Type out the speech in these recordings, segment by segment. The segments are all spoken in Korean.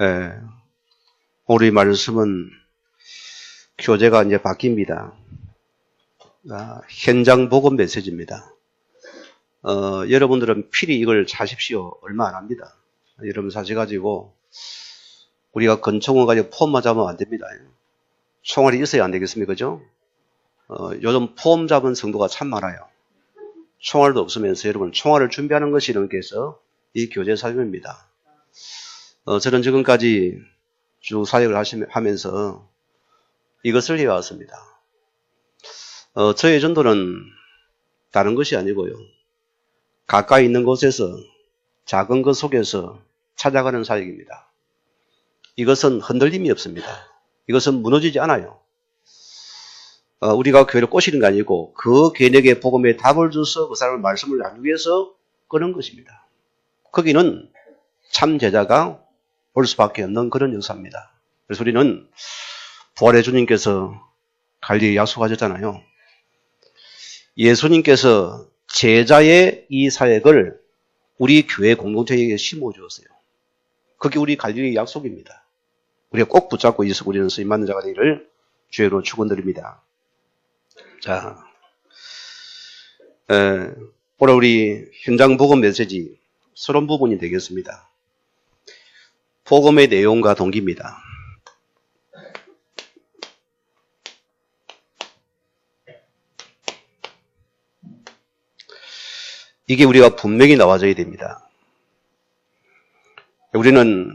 예, 우리 말씀은 교재가 이제 바뀝니다. 현장 복음 메시지입니다. 여러분들은 필히 이걸 사십시오. 얼마 안 합니다. 여러분 사셔가지고 우리가 권총을 가지고 폼만 잡으면 안 됩니다. 총알이 있어야 안 되겠습니까? 그죠? 요즘 폼 잡은 성도가 참 많아요. 총알도 없으면서 여러분 총알을 준비하는 것이 이렇게해서 이 교재 사역입니다. 저는 지금까지 쭉 사역을 하면서 이것을 해왔습니다. 저의 전도는 다른 것이 아니고요. 가까이 있는 곳에서 작은 것 속에서 찾아가는 사역입니다. 이것은 흔들림이 없습니다. 이것은 무너지지 않아요. 우리가 교회를 꼬시는 게 아니고 그 개인에게 복음에 답을 줘서 그 사람의 말씀을 나누기 위해서 끄는 것입니다. 거기는 참 제자가 올 수밖에 없는 그런 역사입니다. 그래서 우리는 부활의 주님께서 갈릴리 약속하셨잖아요. 예수님께서 제자의 이 사역을 우리 교회 공동체에게 심어주었어요. 그게 우리 갈릴리 약속입니다. 우리가 꼭 붙잡고 있어 우리는 쓰임 받는 자가 되기를 주의로 축원드립니다. 자, 오늘 우리 현장 복음 메시지 서론 부분이 되겠습니다. 복음의 내용과 동기입니다. 이게 우리가 분명히 나와져야 됩니다. 우리는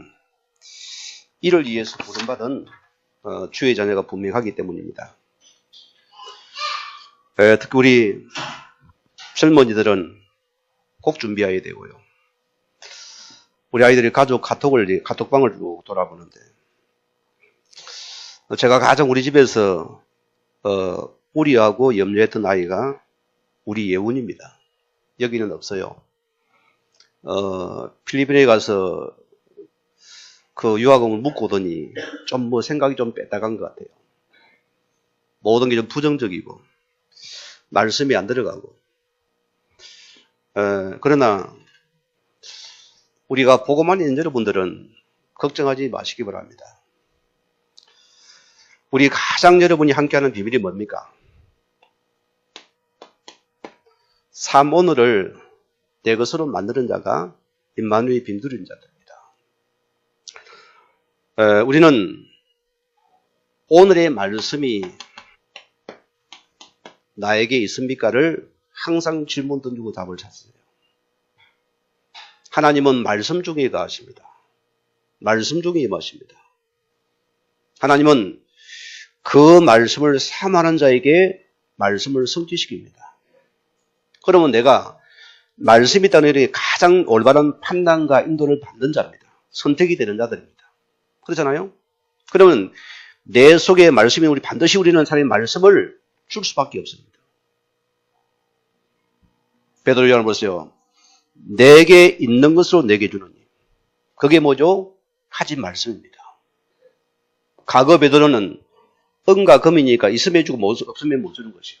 이를 위해서 부름받은 주의 자녀가 분명하기 때문입니다. 특히 우리 젊은이들은 꼭 준비해야 되고요. 우리 아이들이 카톡방을 쭉 돌아보는데 제가 가장 우리 집에서 우리하고 염려했던 아이가 우리 예훈입니다. 여기는 없어요. 필리핀에 가서 그 유학원을 묵고 오더니 좀 생각이 좀 뺐다간 것 같아요. 모든 게 좀 부정적이고 말씀이 안 들어가고 그러나 우리가 복음만 있는 여러분들은 걱정하지 마시기 바랍니다. 우리 가장 여러분이 함께하는 비밀이 뭡니까? 삶 오늘을 내 것으로 만드는 자가 임마누엘 빈두린 자들입니다. 우리는 오늘의 말씀이 나에게 있습니까를 항상 질문 던지고 답을 찾으세요. 하나님은 말씀 중에 가십니다. 말씀 중에 임하십니다. 하나님은 그 말씀을 삼하는 자에게 말씀을 성취시킵니다. 그러면 내가 말씀이 있다는 일이 가장 올바른 판단과 인도를 받는 자입니다. 선택이 되는 자들입니다. 그렇잖아요? 그러면 내 속에 말씀이 반드시 우리는 하나님의 말씀을 줄 수밖에 없습니다. 베드로 요한을 보세요. 내게 있는 것으로 내게 주느니. 그게 뭐죠? 하진 말씀입니다. 과거 베드로는 은과 금이니까 있으면 주고 없으면 못 주는 것이요.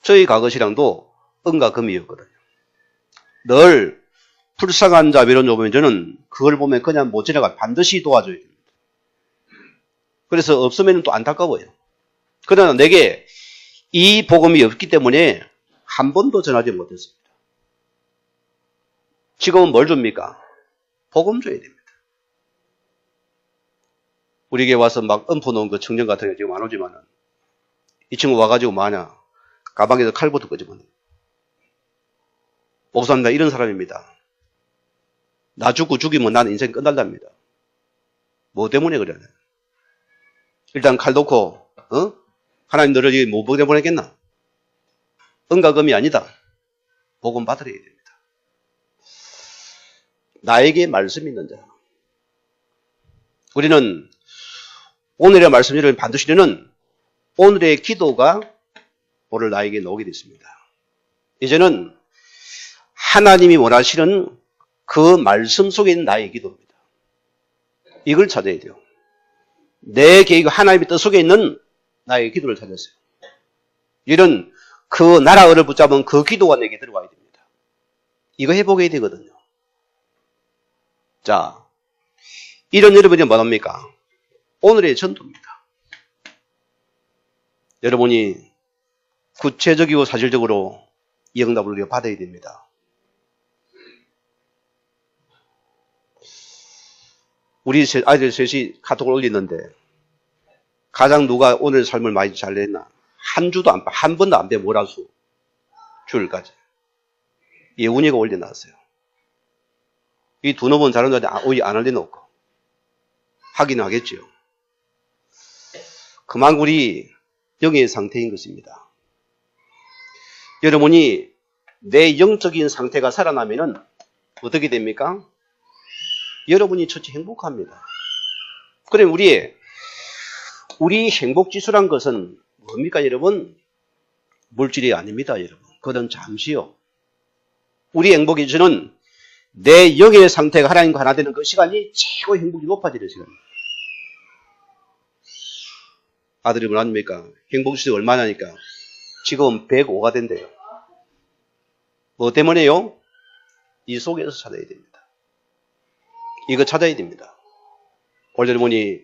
저희 과거 신앙도 은과 금이었거든요. 늘 불쌍한 자비로 오면 저는 그걸 보면 그냥 못 지나가 반드시 도와줘야 됩니다. 그래서 없으면 또 안타까워요. 그러나 내게 이 복음이 없기 때문에 한 번도 전하지 못했습니다. 지금은 뭘 줍니까? 복음 줘야 됩니다. 우리에게 와서 막 읊어 놓은 그 청년 같은 게 지금 안 오지만은 이 친구 와가지고 뭐하냐? 가방에서 칼부터 끄집어내. 목사님 나 이런 사람입니다. 나 죽고 죽이면 나는 인생 끝날답니다. 뭐 때문에 그래? 일단 칼 놓고 하나님 너를 여기 뭐 보내겠나? 은과 금이 아니다. 복음 받으려야 됩니다. 나에게 말씀이 있는 자. 우리는 오늘의 말씀을 반드시 우리는 오늘의 기도가 오늘 나에게 나오게 됐습니다. 이제는 하나님이 원하시는 그 말씀 속에 있는 나의 기도입니다. 이걸 찾아야 돼요. 내 계획, 하나님의 뜻 속에 있는 나의 기도를 찾았어요. 이런 그 나라를 붙잡은 그 기도가 내게 들어와야 됩니다. 이거 해보게 되거든요. 자, 이런 여러분이 뭐합니까? 오늘의 전도입니다. 여러분이 구체적이고 사실적으로 이 응답을 우리가 받아야 됩니다. 우리 아이들 셋이 카톡을 올리는데 가장 누가 오늘 삶을 많이 잘 냈나? 한 번도 안 돼, 몰아수. 줄까지. 예훈이가 올려놨어요. 이 두 놈은 다른 자한테 안 올려놓고. 하긴 하겠지요. 그만 우리 영의 상태인 것입니다. 여러분이 내 영적인 상태가 살아나면은 어떻게 됩니까? 여러분이 첫째 행복합니다. 그럼 우리 행복 지수란 것은 뭡니까, 여러분? 물질이 아닙니다, 여러분. 그건 잠시요. 우리 행복 지수는 내 영의 상태가 하나님과 하나 되는 그 시간이 최고 행복이 높아지는 시간입니다. 아들이 뭐랍니까? 행복 지수 얼마냐니까? 지금 105가 된대요. 뭐 때문에요? 이 속에서 찾아야 됩니다. 이거 찾아야 됩니다. 오늘 여러분이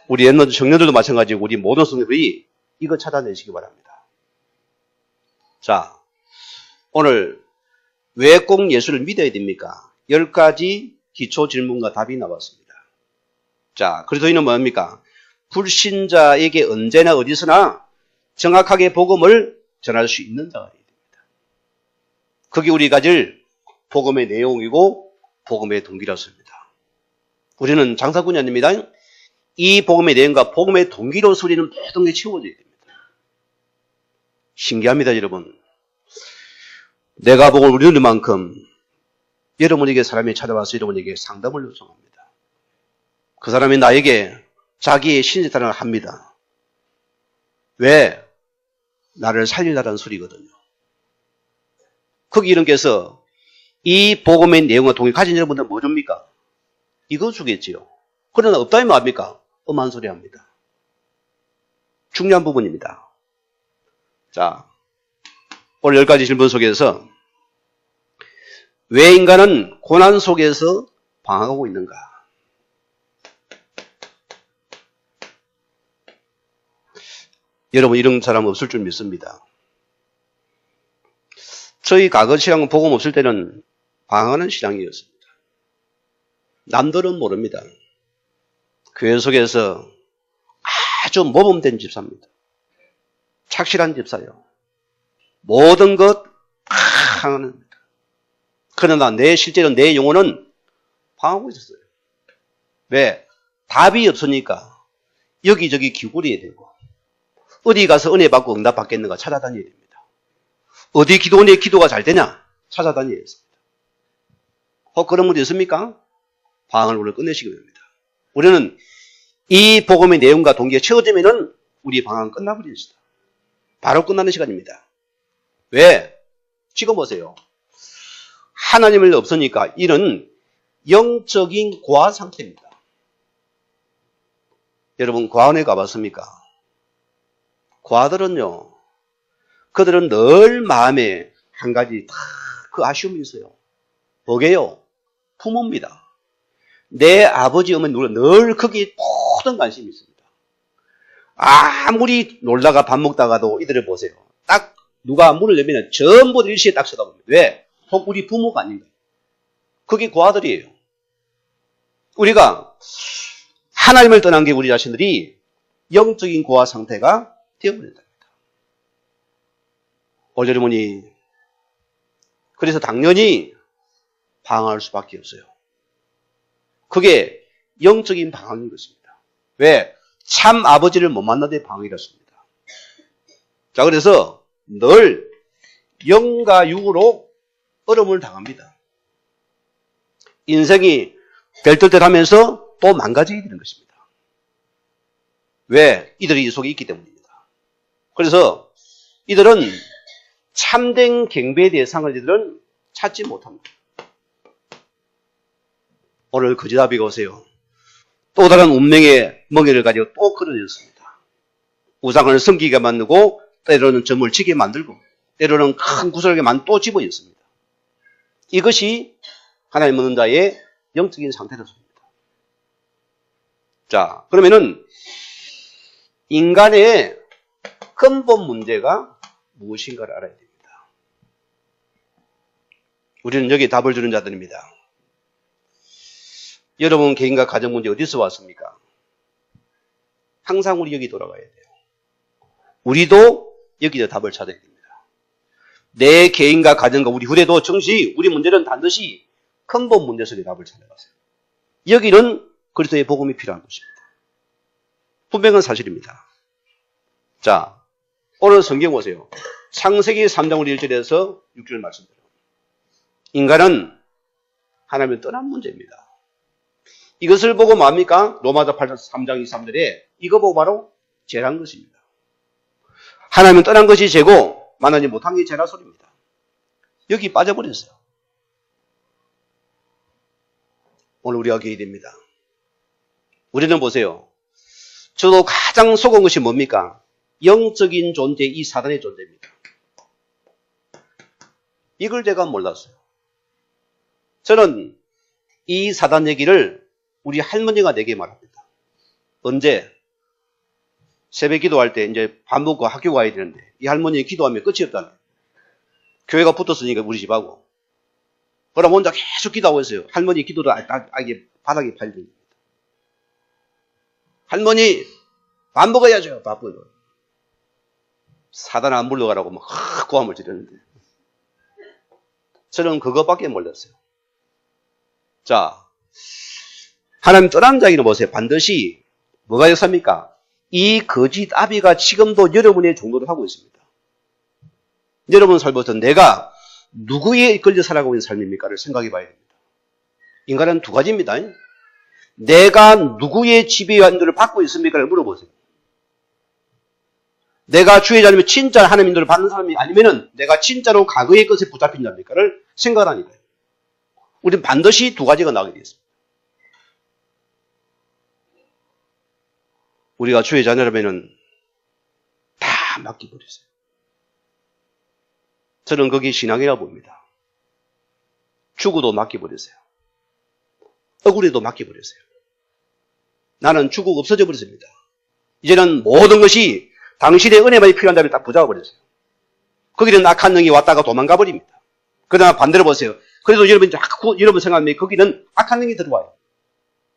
우리 옛날 청년들도 마찬가지고 우리 모든 성도들이 이거 찾아내시기 바랍니다. 자, 오늘 왜 꼭 예수를 믿어야 됩니까? 10가지 기초 질문과 답이 나왔습니다. 자, 그래서 이는 뭡니까? 불신자에게 언제나 어디서나 정확하게 복음을 전할 수 있는 자가 됩니다. 그게 우리 가질 복음의 내용이고 복음의 동기라습니다. 우리는 장사꾼이 아닙니다. 이 복음의 내용과 복음의 동기로서 우리는 모든 게 채워져야 됩니다. 신기합니다, 여러분. 내가 복음을 누리는 만큼 여러분에게 사람이 찾아와서 여러분에게 상담을 요청합니다. 그 사람이 나에게 자기의 신세탄을 합니다. 왜? 나를 살리라는 소리거든요. 거기 이런께서 이 복음의 내용과 동의 가진 여러분들 뭐 줍니까? 이거 주겠지요. 그러나 없다면 뭐합니까? 엄한 소리 합니다. 중요한 부분입니다. 자, 오늘 10가지 질문 속에서 왜 인간은 고난 속에서 방황하고 있는가? 여러분 이런 사람 없을 줄 믿습니다. 저희 과거 신앙은 복음 없을 때는 방황하는 신앙이었습니다. 남들은 모릅니다. 교회 속에서 아주 모범된 집사입니다. 착실한 집사요. 모든 것 하는. 그러나 실제로 내 영혼은 방황하고 있었어요. 왜? 답이 없으니까 여기저기 기울여야 되고 어디 가서 은혜 받고 응답 받겠는가 찾아다녀야 됩니다. 어디 내 기도가 잘 되냐 찾아다녀야 했습니다. 그런 분이 있습니까? 방황을 오늘 끝내시기 바랍니다. 우리는 이 복음의 내용과 동기에 채워지면은 우리 방황은 끝나버리는 시다. 바로 끝나는 시간입니다. 왜? 지금 보세요. 하나님을 없으니까 이런 영적인 고아 상태입니다. 여러분 고아원에 가봤습니까? 고아들은요, 그들은 늘 마음에 한 가지 다 그 아쉬움이 있어요. 뭐게요? 부모입니다. 내 아버지 어머니 늘 거기에 모든 관심이 있습니다. 아무리 놀다가 밥 먹다가도 이들을 보세요. 딱 누가 문을 열면 전부 일시에 딱 쳐다봅니다. 왜? 우리 부모가 아닌가. 그게 고아들이에요. 우리가 하나님을 떠난 게 우리 자신들이 영적인 고아 상태가 되어버린답니다. 오늘 여러분이 그래서 당연히 방황할 수밖에 없어요. 그게 영적인 방황인 것입니다. 왜? 참 아버지를 못 만나되 방황이었습니다. 자, 그래서 늘 영과 육으로 어려움을 당합니다. 인생이 별들들하면서 또 망가지게 되는 것입니다. 왜? 이들이 이 속에 있기 때문입니다. 그래서 이들은 참된 경배의 대상을 이들은 찾지 못합니다. 오늘 거지다비가 오세요. 또 다른 운명의 멍에를 가지고 또 끌어냈습니다. 우상을 섬기게 만들고 때로는 점을 치게 만들고 때로는 큰 구슬에게만 또 집어였습니다. 이것이 하나님 믿는 자의 영적인 상태로서입니다. 자, 그러면은 인간의 근본 문제가 무엇인가를 알아야 됩니다. 우리는 여기에 답을 주는 자들입니다. 여러분 개인과 가정 문제 어디서 왔습니까? 항상 우리 여기 돌아가야 돼요. 우리도 여기서 답을 찾아야 됩니다. 내 개인과 가정과 우리 후대도 정시 우리 문제는 반드시 근본 문제 속에 답을 찾아가세요. 여기는 그리스도의 복음이 필요한 것입니다. 분명한 사실입니다. 자, 오늘 성경 보세요. 창세기 3장 우리 1절에서 6절 말씀대로 인간은 하나님을 떠난 문제입니다. 이것을 보고 뭡니까? 로마서 3장 23절에 이거 보고 바로 죄란 것입니다. 하나님은 떠난 것이 죄고 만나지 못한 게 죄라 소리입니다. 여기 빠져버렸어요. 오늘 우리가 기회가 됩니다. 우리는 보세요. 저도 가장 속은 것이 뭡니까? 영적인 존재, 이 사단의 존재입니다. 이걸 제가 몰랐어요. 저는 이 사단 얘기를 우리 할머니가 내게 말합니다. 언제? 새벽 기도할 때 이제 밥 먹고 학교 가야 되는데 이 할머니 기도하면 끝이 없다네. 교회가 붙었으니까 우리 집하고. 그럼 혼자 계속 기도하고 있어요. 할머니 기도도 이게 바닥에 팔립니다. 할머니 밥 먹어야죠. 밥 먹어. 사단 안 물러가라고 막 고함을 지르는데 저는 그것밖에 몰랐어요. 자, 하나님 떠난 자에게는 보세요. 반드시 뭐가 역사입니까? 이 거짓 아비가 지금도 여러분의 종로를 하고 있습니다. 여러분 살면서 내가 누구에 이끌려 살아가고 있는 삶입니까를 생각해 봐야 됩니다. 인간은 두 가지입니다. 내가 누구의 지배인들을 받고 있습니까를 물어보세요. 내가 주의 자녀면 진짜 하나님 인도를 받는 사람이 아니면은 내가 진짜로 과거의 것에 붙잡힌 자입니까를 생각하니까요. 우리는 반드시 두 가지가 나오게 되겠습니다. 우리가 주의 자녀라면은 다 맡겨버리세요. 저는 거기 신앙이라고 봅니다. 죽어도 맡겨버리세요. 억울해도 맡겨버리세요. 나는 죽고 없어져 버렸습니다. 이제는 모든 것이 당신의 은혜만이 필요한 자를 딱 붙잡아 버렸어요. 거기는 악한 영이 왔다가 도망가 버립니다. 그러나 반대로 보세요. 그래도 여러분 생각하면 거기는 악한 영이 들어와요.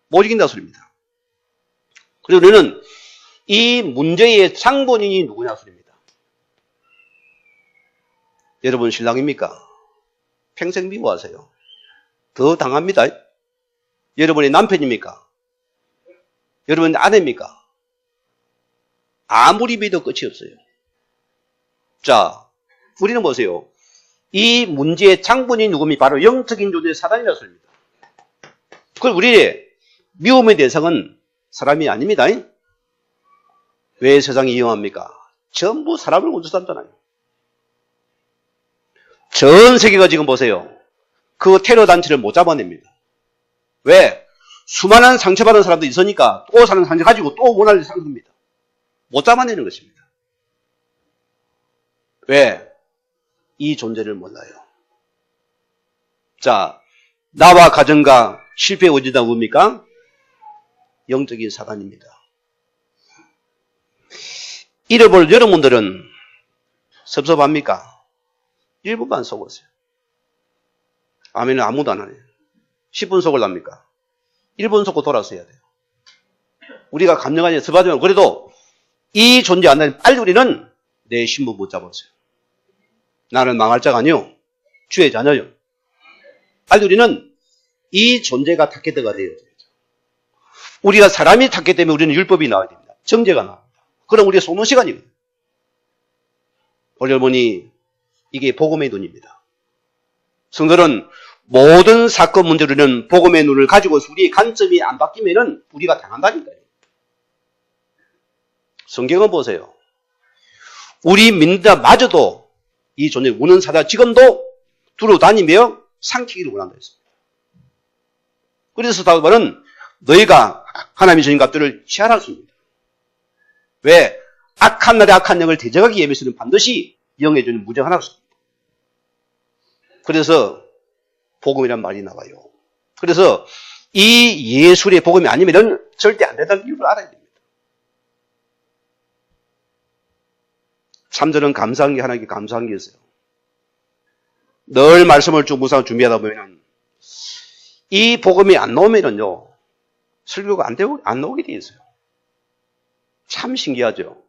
못 이긴다 소리입니다. 그래서 우리는 이 문제의 장본인이 누구냐 소리입니다. 여러분 신랑입니까? 평생 미워하세요. 더 당합니다. 여러분의 남편입니까? 여러분의 아내입니까? 아무리 믿어도 끝이 없어요. 자, 우리는 보세요. 이 문제의 장본인이 누굽니까? 바로 영적인 존재의 사단이라는 소리입니다. 그럼 우리의 미움의 대상은 사람이 아닙니다. 왜 세상이 이용합니까? 전부 사람을 먼저 쐈잖아요. 전 세계가 지금 보세요. 그 테러 단체를 못 잡아냅니다. 왜? 수많은 상처받은 사람도 있으니까 또 사는 상처 가지고 또 원할 상처입니다. 못 잡아내는 것입니다. 왜? 이 존재를 몰라요. 자, 나와 가정과 실패의 원인은 뭡니까? 영적인 사단입니다. 잃어볼 여러분들은 섭섭합니까? 1분만 속으세요. 아멘은 아무도 안 하네요. 10분 속을랍니까? 1분 속고 돌아서야 돼요. 우리가 감정하지 섭하지만 그래도 이 존재 안 되면 빨리 우리는 내 신분 붙잡았어요. 나는 망할 자가 아니요. 주의 자녀요. 빨리 우리는 이 존재가 타겟가 되어야 돼요. 우리가 사람이 타겟 되면 우리는 율법이 나와야 됩니다. 정죄가 나옵니다. 그럼 우리가 쏘는 시간이거든요. 오늘 보니 이게 복음의 눈입니다. 성도는 모든 사건 문제로는 복음의 눈을 가지고 우리의 관점이 안 바뀌면은 우리가 당한다니까요. 성경은 보세요. 우리 민다마저도 이 존재 우는 사자 지금도 두루 다니며 삼키기를 원한다 했습니다. 그래서 다윗은 너희가 하나님이 주신 값들을 취하라 했습니다. 왜? 악한 날에 악한 영을 대적하기 위해서는 반드시 영에 주는 무정 하나 없습니다. 그래서 복음이란 말이 나와요. 그래서 이 예술의 복음이 아니면 절대 안 된다는 이유를 알아야 됩니다. 3절은 감사한 게 하나님께 감사한 게 있어요. 늘 말씀을 쭉 묵상을 준비하다 보면은 이 복음이 안 나오면은요, 설교가 안 나오게 돼 있어요. 참 신기하죠.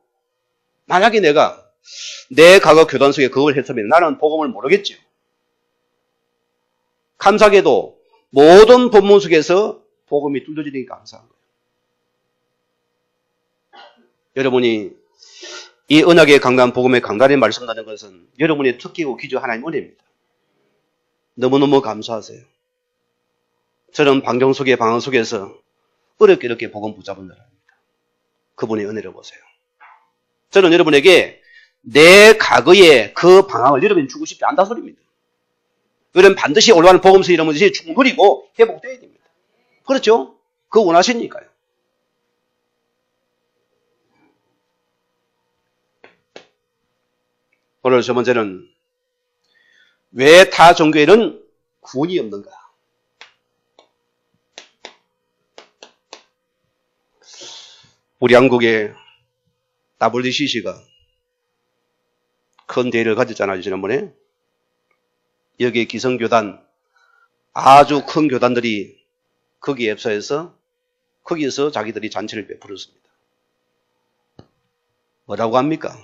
만약에 내가 내 과거 교단 속에 그걸 했으면 나는 복음을 모르겠죠. 감사하게도 모든 본문 속에서 복음이 뚫려지니까 감사한 거예요. 여러분이 이 언약의 강단, 복음의 강단에 말씀하는 것은 여러분의 특기고 기저 하나님 은혜입니다. 너무너무 감사하세요. 저는 방정 속에 방황 속에서 어렵게 이렇게 복음 붙잡은 사람입니다. 그분의 은혜를 보세요. 저는 여러분에게 내 과거의 그 방황을 여러분이 주고 싶지 않다 소리입니다. 여러분 반드시 올라가는 복음서 이런 것이 충분히고 회복되어야 됩니다. 그렇죠? 그거 원하시니까요. 오늘 첫 번째는 왜 타 종교에는 구원이 없는가? 우리 한국의 WCC가 큰 대회를 가졌잖아요, 지난번에. 여기에 기성교단, 아주 큰 교단들이 거기에 앱서해서 거기에서 자기들이 잔치를 베풀었습니다. 뭐라고 합니까?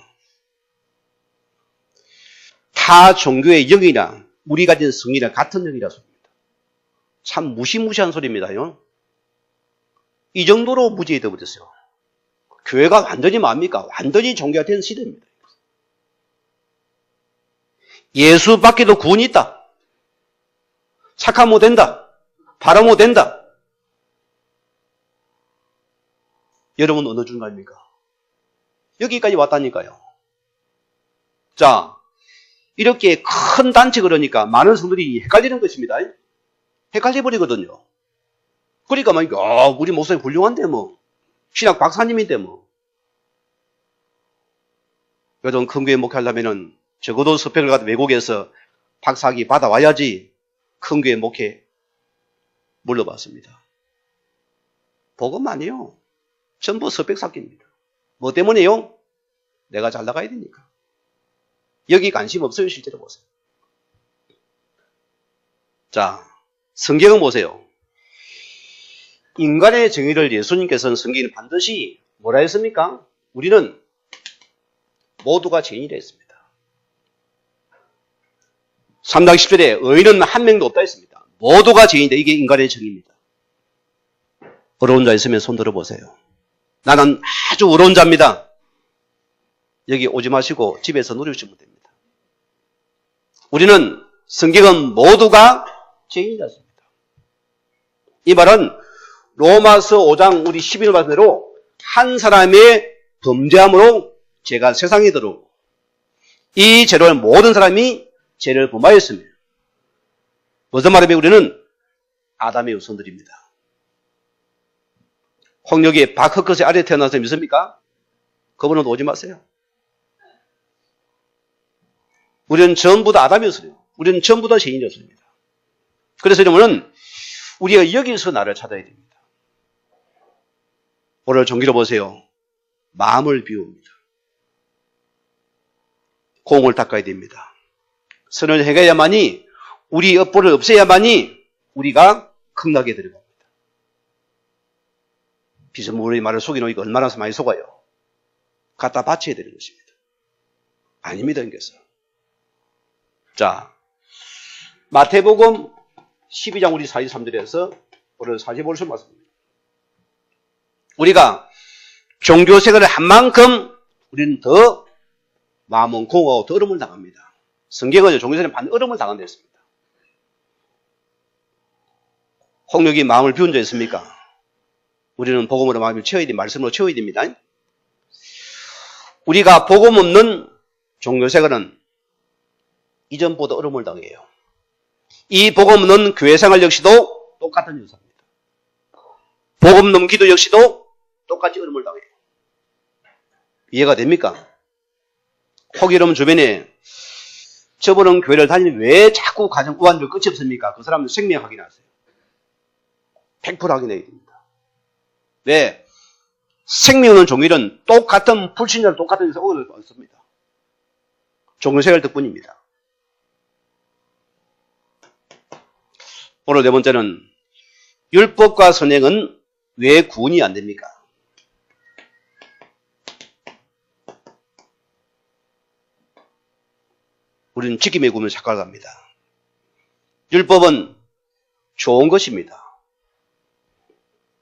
타 종교의 영이나 우리 가진 성이나 같은 영이라 소리입니다. 참 무시무시한 소리입니다요. 이 정도로 무지해져 버렸어요. 교회가 완전히 뭡니까? 완전히 종교화된 시대입니다. 예수 밖에도 구원이 있다. 착하면 된다. 바라면 된다. 여러분 어느 중간입니까? 여기까지 왔다니까요. 자, 이렇게 큰 단체 그러니까 많은 성들이 헷갈리는 것입니다. 헷갈려버리거든요. 그러니까 막 우리 목사님 훌륭한데 뭐 신학 박사님인데 뭐 여러분 큰 교회 목회하려면은 적어도 스펙을 가지고 외국에서 박사학위 받아와야지 큰 교회 목회 물러봤습니다. 복음 아니에요. 전부 스펙 쌓기입니다. 뭐 때문에요? 내가 잘 나가야 되니까. 여기 관심 없어요, 실제로 보세요. 자, 성경은 보세요. 인간의 정의를 예수님께서는 성경에 반드시 뭐라 했습니까? 우리는 모두가 죄인이라 했습니다. 3장 10절에 의인은 한 명도 없다 했습니다. 모두가 죄인이다. 이게 인간의 정의입니다. 어려운 자 있으면 손 들어보세요. 나는 아주 어려운 자입니다. 여기 오지 마시고 집에서 누리시면 됩니다. 우리는 성경은 모두가 죄인이었습니다. 이 말은 로마서 5장 우리 11절 말씀대로 한 사람의 범죄함으로 죄가 세상에 들어오고 이 죄로 모든 사람이 죄를 범하였습니다. 무슨 말이면 우리는 아담의 후손들입니다. 홍역이 박흑것의 아래 태어나서 믿습니까? 그분은 오지 마세요. 우리는 전부 다 아담이었어요. 우리는 전부 다 죄인이었습니다. 그래서 여러분은 우리가 여기서 나를 찾아야 됩니다. 오늘 종기로 보세요. 마음을 비웁니다. 공을 닦아야 됩니다. 선을 행해야만이 우리 업보를 없애야만이 우리가 극락에 들어갑니다. 비스무리의 말을 속이놓으니까 얼마나 많이 속아요. 갖다 바쳐야 되는 것입니다. 아닙니다, 이게서. 자, 마태복음 12장 우리 43절에서 오늘 45절 말씀입니다. 우리가 종교생활을 한 만큼 우리는 더 마음은 공허하고 더 어려움을 당합니다. 성경은 종교생활에 반드시 어려움을 당한다 했습니다. 홍역이 마음을 비운 적 있습니까? 우리는 복음으로 마음을 채워야 됩니다. 말씀으로 채워야 됩니다. 우리가 복음 없는 종교생활은 이전보다 어려움을 당해요. 이 복음 없는 교회생활 역시도 똑같은 현상입니다. 복음 없는 기도 역시도 똑같이 어려움을 당해요. 이해가 됩니까? 혹 여러분 주변에 저분은 교회를 다니는데 왜 자꾸 가정 우환절 끝이 없습니까? 그 사람은 생명 확인하세요. 100% 확인해야 됩니다. 왜? 생명 없는 종일은 똑같은 불신자로 똑같은 데서 얻을 수 없습니다. 종교생활 덕분입니다. 오늘 네 번째는 율법과 선행은 왜 구원이 안 됩니까? 우리는 지킴의 구원을 착각합니다. 율법은 좋은 것입니다.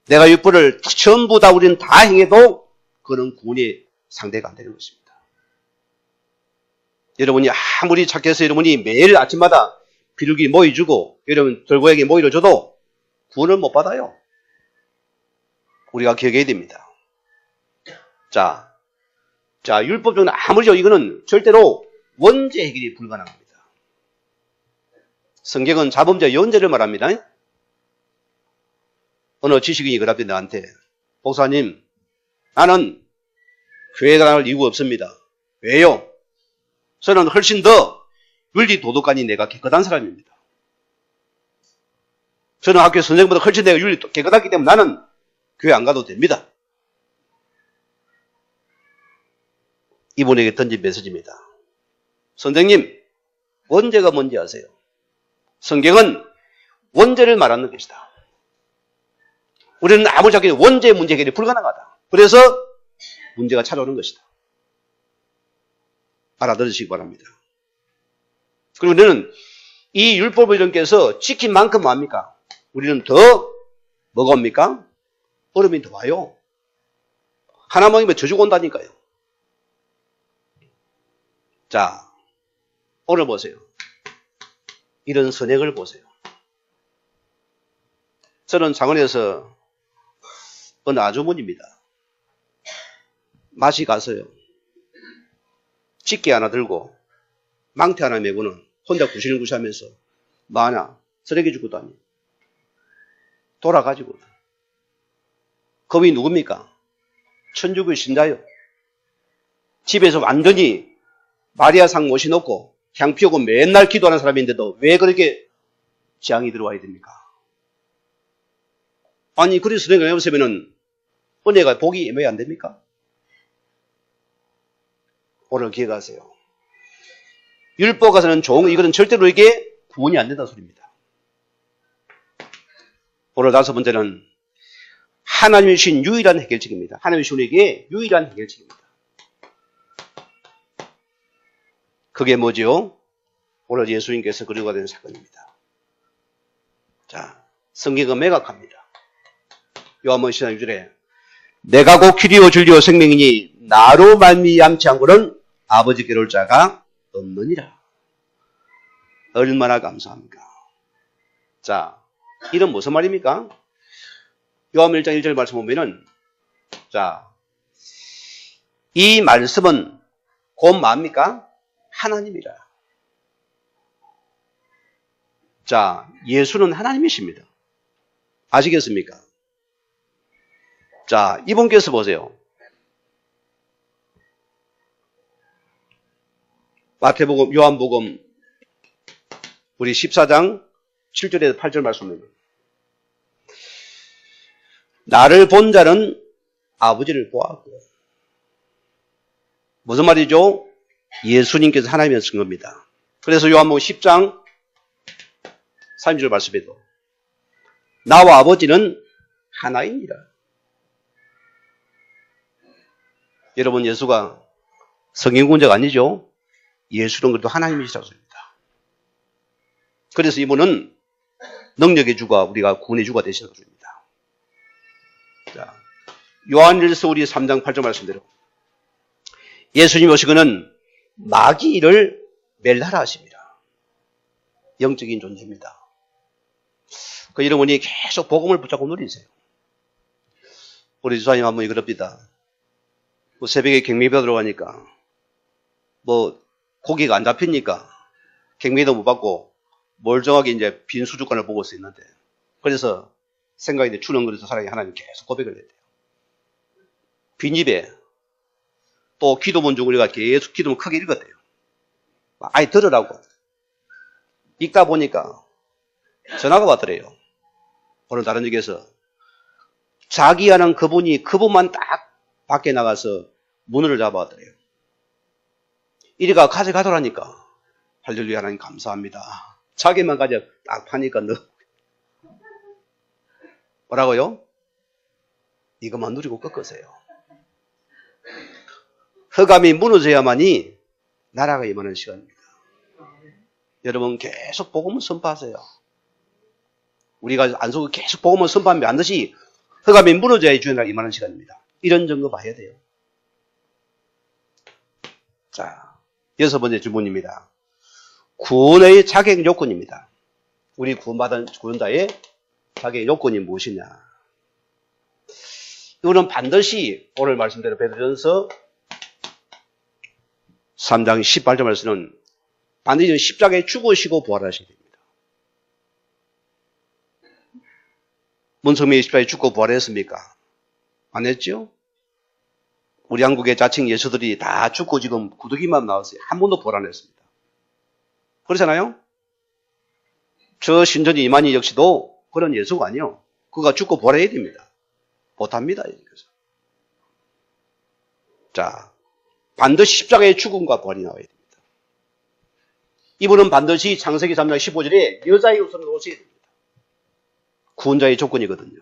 내가 율법을 전부 다 우리는 다 행해도 그는 구원이 상대가 안 되는 것입니다. 여러분이 아무리 착해서 여러분이 매일 아침마다 비둘기 모이주고 여러분 돌고양이 모이줘도 구원을 못 받아요. 우리가 기억해야 됩니다. 자, 율법적으로 아무리 이거는 절대로 원죄 해결이 불가능합니다. 성경은 자범죄 연죄를 말합니다. 어느 지식인이 그랬더니 나한테, 목사님, 나는 교회 다닐 이유가 없습니다. 왜요? 저는 훨씬 더 윤리 도덕관이 내가 깨끗한 사람입니다. 저는 학교 선생보다 훨씬 내가 윤리 깨끗하기 때문에 나는 교회 안 가도 됩니다. 이분에게 던진 메시지입니다. 선생님, 원죄가 뭔지 아세요? 성경은 원죄를 말하는 것이다. 우리는 아무리 자기 원죄 문제 해결이 불가능하다. 그래서 문제가 찾아오는 것이다. 알아들으시기 바랍니다. 그리고 우리는 이 율법을 이런께서 지킨 만큼 뭐합니까? 우리는 더 뭐가 옵니까? 얼음이 더 와요. 하나님이면 저주가 온다니까요. 자, 오늘 보세요. 이런 선행을 보세요. 저는 창원에서 어느 아주머니입니다. 맛이 가서요. 집게 하나 들고 망태 하나 메고는 혼자 구실구실하면서 마나 쓰레기 주고 다니 돌아가지고 그분이 누굽니까? 천주교 신자요. 집에서 완전히 마리아상 모셔놓고 향 피우고 맨날 기도하는 사람인데도 왜 그렇게 재앙이 들어와야 됩니까? 아니 그래서 내가 해보시면은 은혜가 복이 왜 안 됩니까? 오늘 기억하세요. 율법 가서는 좋은 거 이거는 절대로 이게 구원이 안 된다 소리입니다. 오늘 다섯 번째는 하나님이 주신 유일한 해결책입니다. 하나님이 주신 우리에게 유일한 해결책입니다. 그게 뭐죠? 오늘 예수님께서 그리고가 된 사건입니다. 자, 성경은 매각합니다. 요한복음 16절에 내가 곧 길이요 진리요 생명이니 나로 말미암지 않고는 아버지께로 올 자가 없느니라. 얼마나 감사합니까? 자, 이런 무슨 말입니까? 요한복음 1장 1절 말씀 보면은 자, 이 말씀은 곧 뭡니까? 하나님이라. 자, 예수는 하나님이십니다. 아시겠습니까? 자, 이분께서 보세요. 마태복음, 요한복음 우리 14장 7절에서 8절 말씀입니다. 나를 본 자는 아버지를 보았고. 무슨 말이죠? 예수님께서 하나님이었던 겁니다. 그래서 요한복음 10장 30절 말씀에도 나와 아버지는 하나입니다. 여러분 예수가 성인군자가 아니죠. 예수는 그래도 하나님이시라고 합니다. 그래서 이분은 능력의 주가 우리가 구원의 주가 되시는 것입니다. 자, 요한일서 우리 3장 8절 말씀대로 예수님 오시고는 마귀를 멸하라 하십니다. 영적인 존재입니다. 그 여러분이 계속 복음을 붙잡고 누리세요. 우리 주사님 한번 그럽니다. 뭐 새벽에 경미가 들어가니까 뭐 고기가 안 잡히니까 경미도 못 받고 멀쩡하게 이제 빈 수족관을 보고 있었는데 그래서 생각이 추는 그래서 사랑이 하나님 계속 고백을 해야 돼요. 빈집에 또 기도문 중 우리가 계속 기도문 크게 읽었대요. 아예 들으라고. 읽다 보니까 전화가 왔더래요. 오늘 다른 얘기에서 자기 아는 그분만 딱 밖에 나가서 문을 잡아더래요. 이리가 가져가더라니까. 할렐루야, 하나님 감사합니다. 자기만 가져 딱 파니까 너 뭐라고요? 이것만 누리고 꺾으세요. 흑암이 무너져야만이 나라가 임하는 시간입니다. 여러분 계속 복음을 선포하세요. 우리가 안 속고 계속 복음을 선포하면 반드시 흑암이 무너져야 주의 나라가 임하는 시간입니다. 이런 점거 봐야 돼요. 자, 6번째 질문입니다. 구원의 자격 요건입니다. 우리 구원받은 구원자의 자격 요건이 무엇이냐? 이거는 반드시 오늘 말씀대로 베드로전서 3장 18절에서는 반드시 십자가에 죽으시고 부활하셔야 됩니다. 문성민이 십자가에 죽고 부활했습니까? 안 했죠? 우리 한국의 자칭 예수들이 다 죽고 지금 구더기만 나왔어요. 한 번도 부활 안 했습니다. 그렇잖아요? 저 신전이 이만희 역시도 그런 예수가 아니요. 그가 죽고 부활해야 됩니다. 못합니다. 자, 반드시 십자가의 죽음과 부활이 나와야 됩니다. 이분은 반드시 창세기 3장 15절에 여자의 후손으로 오셔야 됩니다. 구원자의 조건이거든요.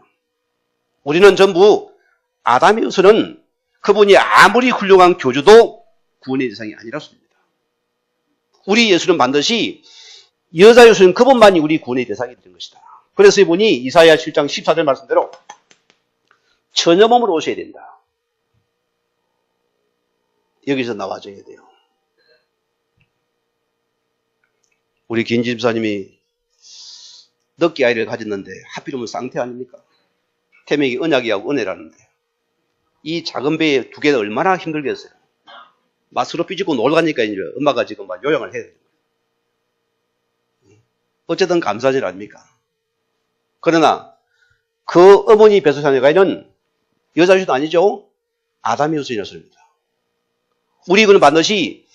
우리는 전부 아담의 후손은 그분이 아무리 훌륭한 교주도 구원의 대상이 아니라습니다. 우리 예수는 반드시 여자의 후손은 그분만이 우리 구원의 대상이 되는 것이다. 그래서 이분이 이사야 7장 14절 말씀대로 처녀몸으로 오셔야 된다. 여기서 나와줘야 돼요. 우리 김지 집사님이 늦게 아이를 가졌는데 하필이면 쌍태 아닙니까? 태명이 언약이하고 은혜라는데 이 작은 배에 두 개는 얼마나 힘들겠어요. 맛으로 삐지고 놀러 가니까 이제 엄마가 지금 막 요양을 해야 돼요. 어쨌든 감사한 일 아닙니까? 그러나 그 어머니 뱃속자녀가는 여자유도 아니죠. 아담의 후손이었습니다. 우리 그는 반드시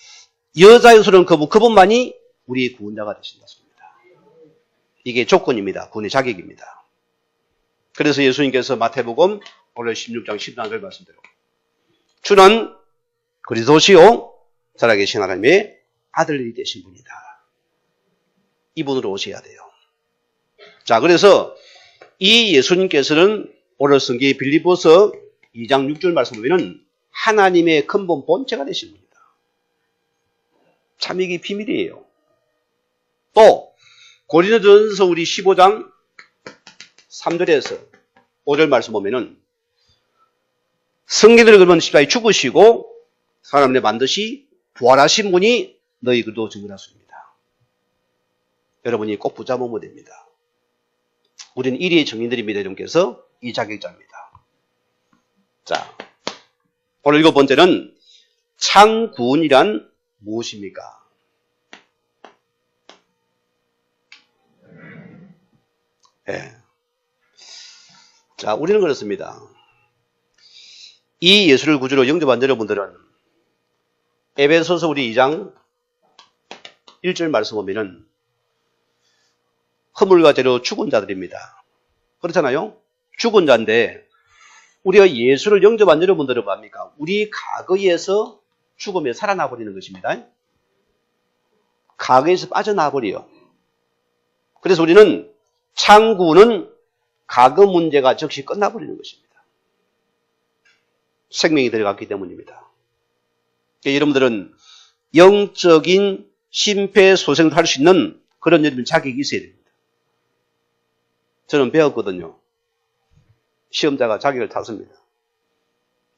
여자의 후손은 그분만이 우리의 구원자가 되신다. 이게 조건입니다. 구원의 자격입니다. 그래서 예수님께서 마태복음 오늘 16장 14절 말씀대로 주는 그리스도시요 살아계신 하나님의 아들이 되신 분이다. 이분으로 오셔야 돼요. 자, 그래서 이 예수님께서는 오늘 성경 빌립보서 2장 6절 말씀 보면은 하나님의 근본 본체가 되신 분이다. 참 이게 비밀이에요. 또 고린도전서 우리 15장 3절에서 5절 말씀 보면은 성경을 그러면 십자가에 죽으시고 사람을 반드시 부활하신 분이 너희 그도 증언하십니다. 여러분이 꼭 붙잡으면 됩니다. 우리는 일의 증인들입니다. 여러분께서 이 자격자입니다. 자, 오늘 7번째는 창구원이란 무엇입니까? 예. 자, 우리는 그렇습니다. 이 예수를 구주로 영접한 여러분들은 에베소서 우리 2장 1절 말씀 보면은 허물과 죄로 죽은 자들입니다. 그렇잖아요? 죽은 자인데 우리가 예수를 영접한 여러분들은 뭡니까? 우리 과거에서 죽음에 살아나 버리는 것입니다. 과거에서 빠져나 버려요. 그래서 우리는 창구는 과거 문제가 즉시 끝나버리는 것입니다. 생명이 들어갔기 때문입니다. 여러분들은 영적인 심폐소생을 할 수 있는 그런 여러분 자격이 있어야 됩니다. 저는 배웠거든요. 시험자가 자격을 탔습니다.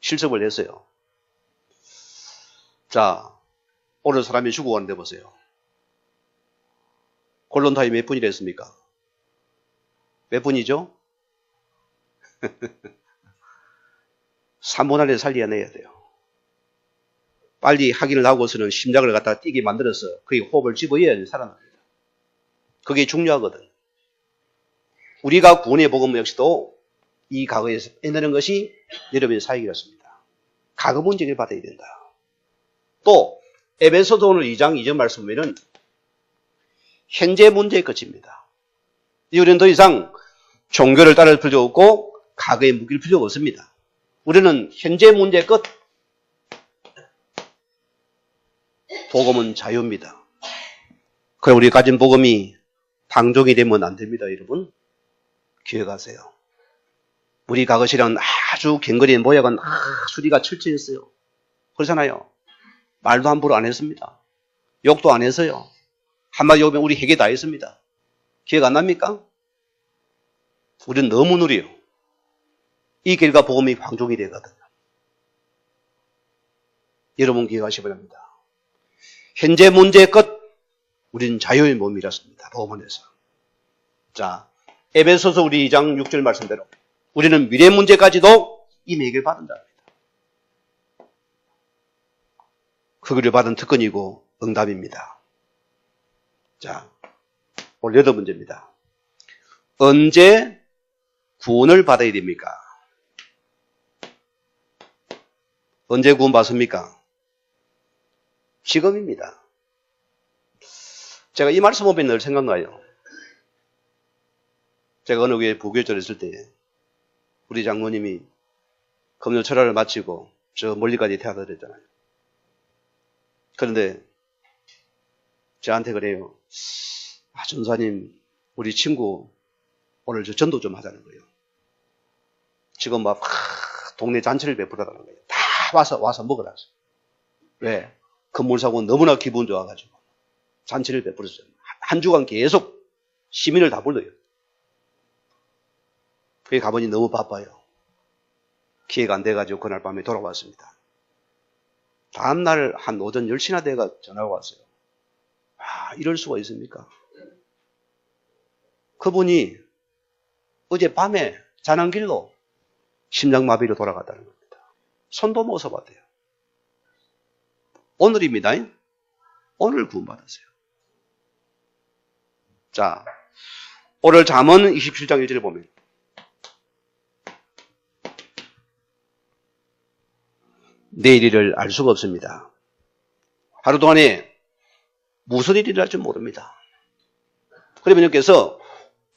실습을 했어요. 자, 오늘 사람이 죽어가는데 보세요. 골론타임이 몇 분이라 했습니까? 몇 분이죠? 3분 안에 살려내야 돼요. 빨리 확인을 하고서는 심장을 갖다 뛰게 만들어서 그의 호흡을 집어야 살아납니다. 그게 중요하거든. 우리가 구원의 복음 역시도 이 과거에서 빼내는 것이 여러분의 사역이었습니다. 과거 문제를 받아야 된다. 또 에베소서 오늘 2장 2절 말씀 보면은 현재 문제의 끝입니다. 우리는 더 이상 종교를 따를 필요 없고 과거에 묵일 필요가 없습니다. 우리는 현재 문제 끝. 복음은 자유입니다. 그럼 우리 가진 복음이 방종이 되면 안 됩니다, 여러분. 기억하세요. 우리 과거시랑 아주 갱거리의 모양은 수리가 철저했어요. 그렇잖아요. 말도 함부로 안 했습니다. 욕도 안 했어요. 한마디 욕하면 우리 회개 다 했습니다. 기억 안 납니까? 우리는 너무 누려요. 이 결과 복음이 방종이 되거든요. 여러분 기억하시기 바랍니다. 현재 문제의 끝, 우리는 자유의 몸이랐습니다. 복음 안에서. 자, 에베소서 우리 2장 6절 말씀대로 우리는 미래 문제까지도 이미 해결받은 자입니다. 그거를 받은 특권이고 응답입니다. 자, 오늘 8문제입니다. 언제 구원을 받아야 됩니까? 언제 구원 받습니까? 지금입니다. 제가 이 말씀 보면 늘 생각나요. 제가 어느 교회 부교회를 있을 때 우리 장로님이 금요 철학을 마치고 저 멀리까지 태워다 드렸잖아요. 그런데 저한테 그래요. 전사님, 우리 친구 오늘 저 전도 좀 하자는 거예요. 지금 막 동네 잔치를 베풀어라는 거예요. 다 와서 먹으라. 왜? 건물 사고 너무나 기분 좋아가지고 잔치를 베풀었어요. 한 주간 계속 시민을 다 불러요. 그게 가보니 너무 바빠요. 기회가 안 돼가지고 그날 밤에 돌아왔습니다. 다음날 한 오전 10시나 돼가 전화가 왔어요. 이럴 수가 있습니까? 그분이 어젯밤에 자는 길로 심장마비로 돌아갔다는 겁니다. 손도 못 써봤대요. 오늘입니다. 오늘 구원받았어요. 자, 오늘 잠언 27장 1절에 보면 내일 일을 알 수가 없습니다. 하루 동안에 무슨 일이 일어날지 모릅니다. 그러면 여기서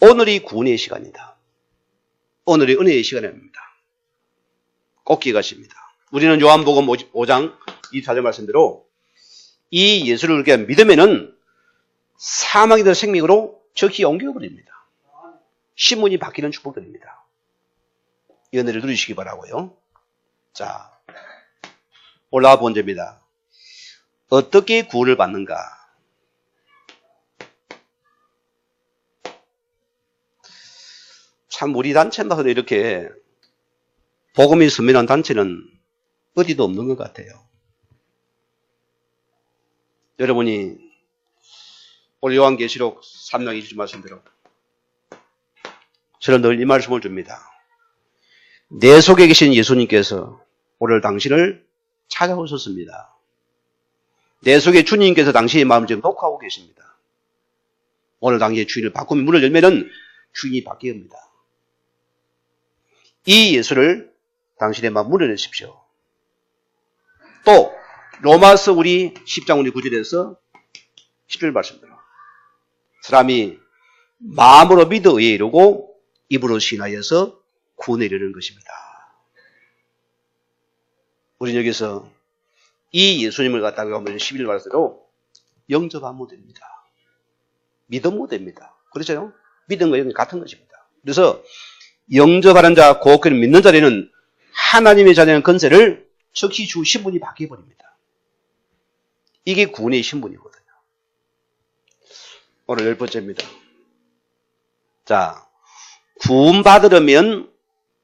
오늘이 구원의 시간이다. 오늘이 은혜의 시간입니다. 꼭 기억하십니다. 우리는 요한복음 5장 24절 말씀대로 이 예수를 이렇게 믿으면은 사망이든 생명으로 즉시 옮겨버립니다. 신문이 바뀌는 축복들입니다. 이 은혜를 누리시기 바라고요. 자, 올라와 본제입니다. 어떻게 구원을 받는가? 참 우리 단체마다 이렇게 복음이 선민한 단체는 어디도 없는 것 같아요. 여러분이 오늘 요한계시록 3장 20절 말씀대로 저는 늘 이 말씀을 줍니다. 내 속에 계신 예수님께서 오늘 당신을 찾아오셨습니다. 내 속에 주님께서 당신의 마음을 지금 녹화하고 계십니다. 오늘 당신의 주인을 바꾸면 문을 열면은 주인이 바뀝니다. 이 예수를 당신의 마음 문을 여십시오. 또 로마서 우리 10장 우리 9절에서 10절 말씀대로 사람이 마음으로 믿어 의에 이르고 입으로 신하여서 구원에 이르는 것입니다. 우리는 여기서 이 예수님을 갖다가 하면 11절 말씀대로 영접하면 됩니다. 믿으면 됩니다. 그렇죠? 믿음과 영접이 같은 것입니다. 그래서 영접하는 자, 곧 믿는 자리는 하나님의 자녀는 권세를 즉시 주 신분이 바뀌어버립니다. 이게 구원의 신분이거든요. 오늘 10번째입니다. 자, 구원받으려면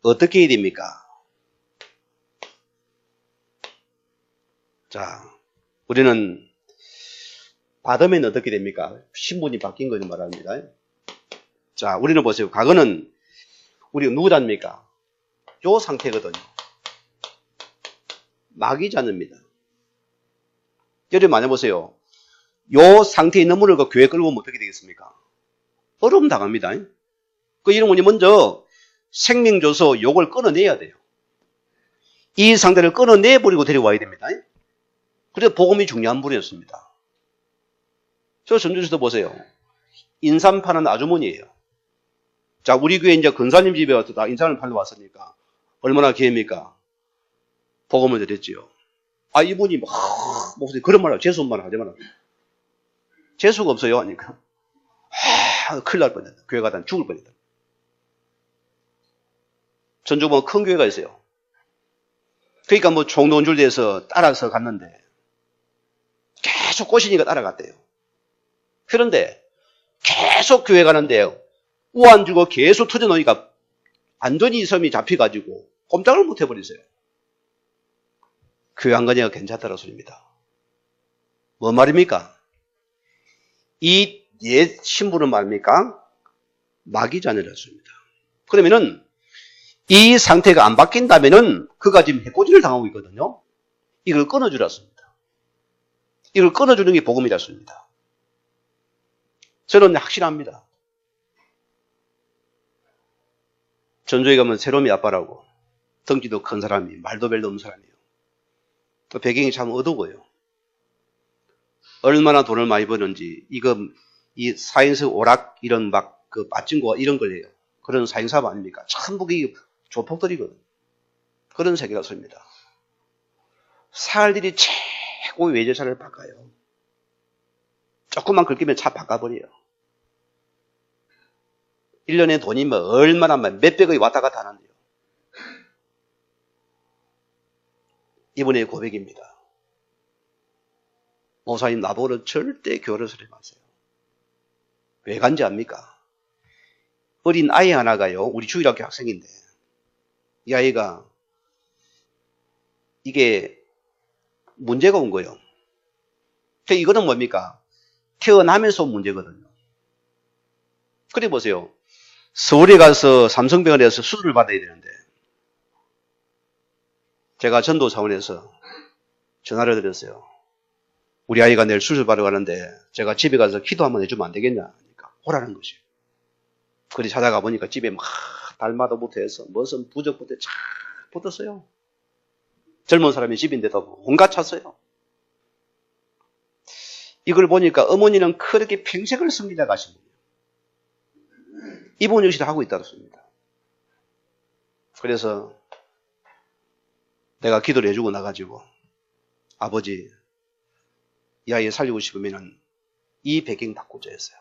어떻게 해야 됩니까? 자, 우리는 받으면 어떻게 됩니까? 신분이 바뀐 거를 말합니다. 자, 우리는 보세요. 과거는 우리가 누구답니까? 요 상태거든요. 마귀자녀입니다. 여러분 많이 보세요. 요 상태에 있는 분을 그 교회 끌고 오면 어떻게 되겠습니까? 어려움 당합니다. 그 이런 분이 먼저 생명 줘서 요걸 끊어내야 돼요. 이 상태를 끊어내버리고 데려와야 됩니다. 그래서 복음이 중요한 분이었습니다. 저 전주에서도 보세요. 인삼 파는 아주머니예요. 자, 우리 교회 이제 근사님 집에 와서 다 인상을 팔러 왔으니까 얼마나 기회입니까? 복음을 드렸지요. 아, 이분이 목사님 그런 말 하고 재수만 하지 마라. 재수가 없어요 하니까 큰일 날 뻔했다. 교회 가다 죽을 뻔했다. 전주 보면 큰 교회가 있어요. 그러니까 뭐 총동줄 돼서 따라서 갔는데 계속 꼬시니까 따라갔대요. 그런데 계속 교회 가는데 우한 주고 계속 터져놓으니까 완전히 섬이 잡혀가지고 꼼짝을 못 해버리세요. 교회 안 가니까 괜찮다는 소리입니다. 뭔 말입니까? 이 옛 신부는 말입니까? 마귀 자녀라는 소리입니다. 그러면은 이 상태가 안 바뀐다면은 그가 지금 해코지를 당하고 있거든요. 이걸 끊어주랐습니다. 이걸 끊어주는 게 복음이랐습니다. 저는 확실합니다. 전주에 가면 새롬이 아빠라고 덩치도 큰 사람이 말도 별도 없는 사람이에요. 또 배경이 참 어두워요. 얼마나 돈을 많이 버는지 이 사인서 오락 이런 막 그 빠진거 이런 걸 해요. 그런 사행사업 아닙니까? 참 보기 조폭들이거든. 그런 세계가 섭니다. 살들이 최고 외제차를 바꿔요. 조금만 긁히면 차 바꿔버려요. 1년에 돈이 뭐 얼마나 몇백억이 왔다 갔다 하는데요. 이분의 고백입니다. 목사님 나보고는 절대 교회를 서지 마세요. 왜 간지 압니까? 어린 아이 하나가요. 우리 주일학교 학생인데 이 아이가 이게 문제가 온 거예요. 이거는 뭡니까? 태어나면서 온 문제거든요. 그래 보세요. 서울에 가서 삼성병원에서 수술을 받아야 되는데 제가 전도 차원에서 전화를 드렸어요. 우리 아이가 내일 수술 받으러 가는데 제가 집에 가서 기도 한번 해주면 안 되겠냐 하니까 오라는 것이에요. 그리 찾아가 보니까 집에 막 달마도부터 해서 무슨 부적부터 쫙 붙었어요. 젊은 사람이 집인데도 온갖 찼어요. 이걸 보니까 어머니는 그렇게 평생을 섬기다 가신 거예요. 이분 역시 하고 있다습니다. 그래서 내가 기도를 해주고 나가지고 아버지 이 아이 살리고 싶으면 이 배경 바꾸자 했어요.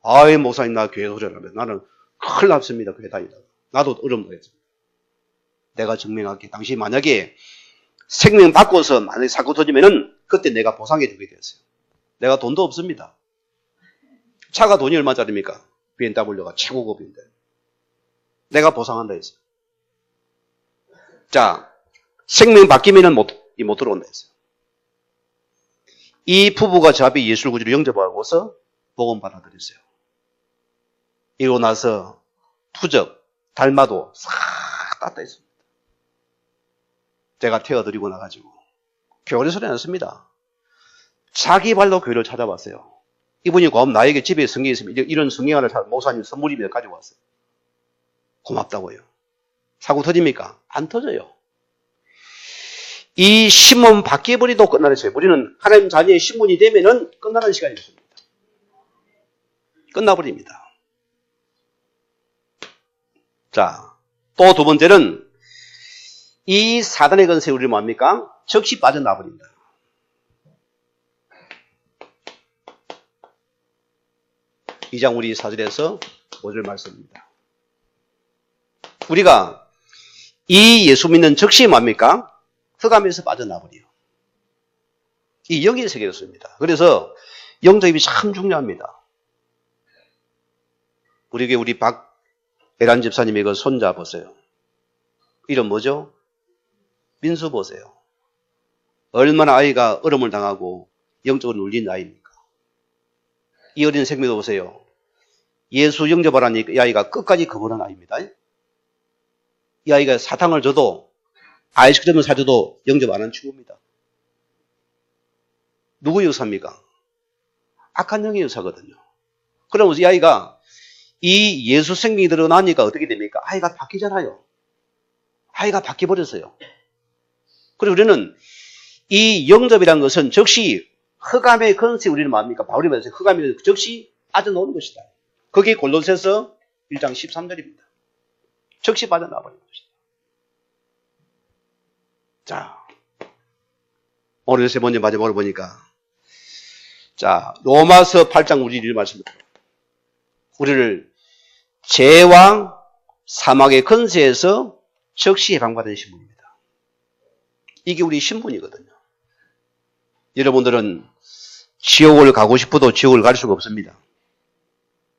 아이 목사님 나 교회 오자라면 나는 큰일 났습니다. 교회 다니다가. 나도 어려움 당했습니다. 내가 증명할게. 당신 만약에 생명 바꿔서 만약에 사고 터지면은 그때 내가 보상해 주게 되었어요. 내가 돈도 없습니다. 차가 돈이 얼마짜리입니까? BMW가 최고급인데. 내가 보상한다 했어요. 자, 생명 바뀌면은 못 들어온다 했어요. 이 부부가 저 앞에 예술구주를 영접하고서 복음 받아들였어요. 이러고 나서 투적, 달마도 싹 땄다 했습니다. 제가 태워드리고 나가지고 교회를 소리 났습니다. 자기 발로 교회를 찾아왔어요. 이분이 고맙 나에게 집에 성경이 있으면 이런 성경 하나를 목사님 선물이면 가지고 왔어요. 고맙다고요. 사고 터집니까? 안 터져요. 이 신문 바뀌어버리도 끝나는 시간. 우리는 하나님 자녀의 신문이 되면은 끝나는 시간이 있습니다. 끝나버립니다. 자, 또 두 번째는 이 사단의 건세 우리 뭡니까? 즉시 빠져나버립니다. 이 장 우리 4절에서 5절 말씀입니다. 우리가 이 예수 믿는 즉시 뭡니까? 흑암에서 빠져나버려요. 이 영의 세계였습니다. 그래서 영접이 참 중요합니다. 우리 박애란 집사님의 그 손자 보세요. 이름 뭐죠? 민수 보세요. 얼마나 아이가 어려움을 당하고 영적으로 눌린 아이입니까? 이 어린 생명도 보세요. 예수 영접하라니 이 아이가 끝까지 거부한 아이입니다. 이 아이가 사탕을 줘도 아이스크림을 사줘도 영접 안 하는 친구입니다. 누구 역사입니까? 악한 영의 역사거든요. 그러면서 이 아이가 이 예수 생명이 들어나니까 어떻게 됩니까? 아이가 바뀌잖아요. 아이가 바뀌어버렸어요. 그리고 우리는 이 영접이라는 것은 즉시 흑암의 건세 우리는 뭡니까? 바울이 말해서 흑암이 즉시 빠져나오는 것이다. 그게 골로새서 1장 13절입니다. 즉시 빠져나와 버린 것이다. 자, 오늘 세 번째 마지막으로 보니까, 자, 로마서 8장 우리 말씀입니다. 우리를 죄와 사망의 권세에서 즉시 해방받은 신분입니다. 이게 우리 신분이거든요. 여러분들은 지옥을 가고 싶어도 지옥을 갈 수가 없습니다.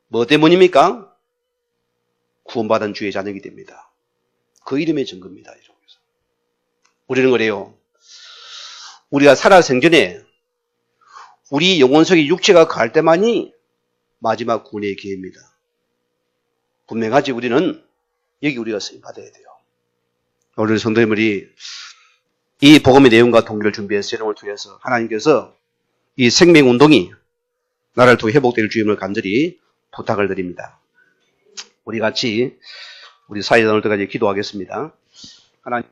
뭐 때문입니까? 구원받은 주의 자녀이기 때문이다. 그 이름의 증거입니다. 우리는 그래요. 우리가 살아 생전에 우리 영혼 속의 육체가 갈 때만이 마지막 구원의 기회입니다. 분명하지 우리는 여기 우리가 쓰임받아야 돼요. 오늘 성도님들이 이 복음의 내용과 동기를 준비해서 여러분을 통해서 하나님께서 이 생명운동이 나를 통해 회복될 주임을 간절히 부탁을 드립니다. 우리 같이 우리 사회자들 때까지 기도하겠습니다. 하나님.